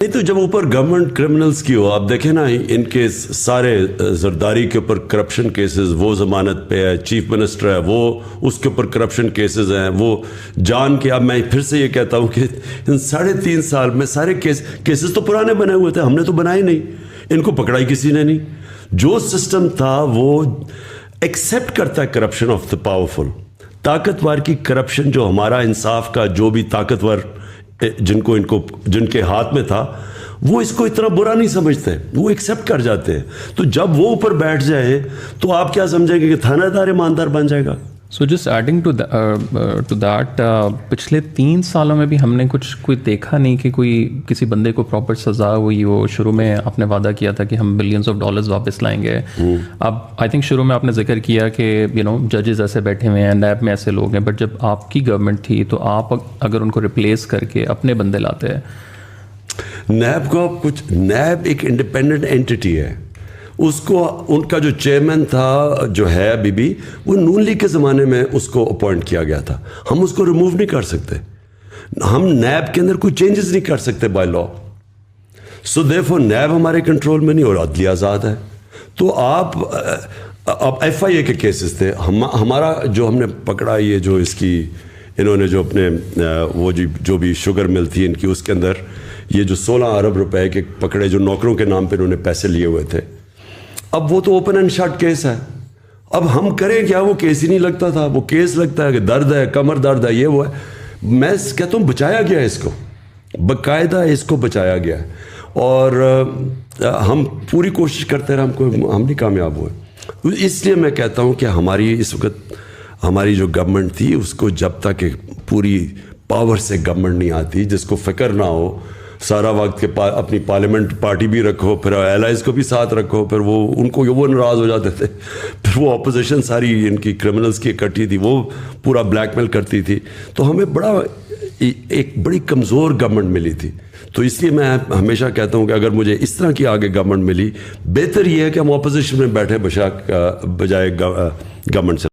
نہیں تو جب اوپر گورنمنٹ کرمنلز کی ہو، آپ دیکھیں نا ان کے سارے زرداری کے اوپر کرپشن کیسز، وہ ضمانت پہ ہے، چیف منسٹر ہے وہ اس کے اوپر کرپشن کیسز ہیں، وہ جان کے، اب میں پھر سے یہ کہتا ہوں کہ ان 3.5 سال میں سارے کیسز تو پرانے بنے ہوئے تھے، ہم نے تو بنائے نہیں، ان کو پکڑائی کسی نے نہیں. جو سسٹم تھا وہ ایکسیپٹ کرتا ہے کرپشن آف دا پاورفل، طاقتور کی کرپشن، جو ہمارا انصاف کا جو بھی طاقتور جن کے ہاتھ میں تھا، وہ اس کو اتنا برا نہیں سمجھتے، وہ ایکسیپٹ کر جاتے ہیں. تو جب وہ اوپر بیٹھ جائے تو آپ کیا سمجھیں گے کہ تھانہ دار ایماندار بن جائے گا؟ So just adding to that, پچھلے 3 سالوں میں بھی ہم نے کوئی دیکھا نہیں کہ کسی بندے کو پراپر سزا ہوئی ہو. شروع میں آپ نے وعدہ کیا تھا کہ ہم بلینز آف ڈالرز واپس لائیں گے. اب آئی تھنک شروع میں آپ نے ذکر کیا کہ ججز ایسے بیٹھے ہوئے ہیں، نیب میں ایسے لوگ ہیں، بٹ جب آپ کی گورنمنٹ تھی تو آپ اگر ان کو ریپلیس کر کے اپنے بندے لاتے ہیں. نیب ایک انڈیپینڈنٹ اینٹی ہے. اس کو ان کا جو چیئرمین تھا جو ہے ابھی بھی، وہ نون لیگ کے زمانے میں اس کو اپوائنٹ کیا گیا تھا. ہم اس کو ریموو نہیں کر سکتے، ہم نیب کے اندر کوئی چینجز نہیں کر سکتے بائی لا. سو دیئرفور نیب ہمارے کنٹرول میں نہیں، اور عدلیہ آزاد ہے. تو آپ اب ایف آئی اے کے کیسز تھے، ہمارا جو ہم نے پکڑا، یہ جو اس کی انہوں نے جو اپنے وہ جو بھی شوگر مل تھی ان کی، اس کے اندر یہ جو 16 ارب روپے کے پکڑے، جو نوکروں کے نام پہ انہوں نے پیسے لیے ہوئے تھے. اب وہ تو اوپن اینڈ شٹ کیس ہے. اب ہم کریں کیا؟ وہ کیس ہی نہیں لگتا تھا. وہ کیس لگتا ہے کہ درد ہے، کمر درد ہے، یہ وہ ہے. میں کہتا ہوں بچایا گیا ہے اس کو، باقاعدہ اس کو بچایا گیا ہے، اور ہم پوری کوشش کرتے رہے، ہم نہیں کامیاب ہوئے. اس لیے میں کہتا ہوں کہ ہماری اس وقت ہماری جو گورنمنٹ تھی، اس کو جب تک پوری پاور سے گورنمنٹ نہیں آتی، جس کو فکر نہ ہو سارا وقت کے اپنی پارلیمنٹ پارٹی بھی رکھو، پھر ایلائز کو بھی ساتھ رکھو، پھر وہ ناراض ہو جاتے تھے، پھر وہ اپوزیشن ساری ان کی کرمنلز کی اکٹھی تھی، وہ پورا بلیک میل کرتی تھی. تو ہمیں ایک بڑی کمزور گورنمنٹ ملی تھی. تو اس لیے میں ہمیشہ کہتا ہوں کہ اگر مجھے اس طرح کی آگے گورنمنٹ ملی، بہتر یہ ہے کہ ہم اپوزیشن میں بیٹھے بجائے گورنمنٹ سے.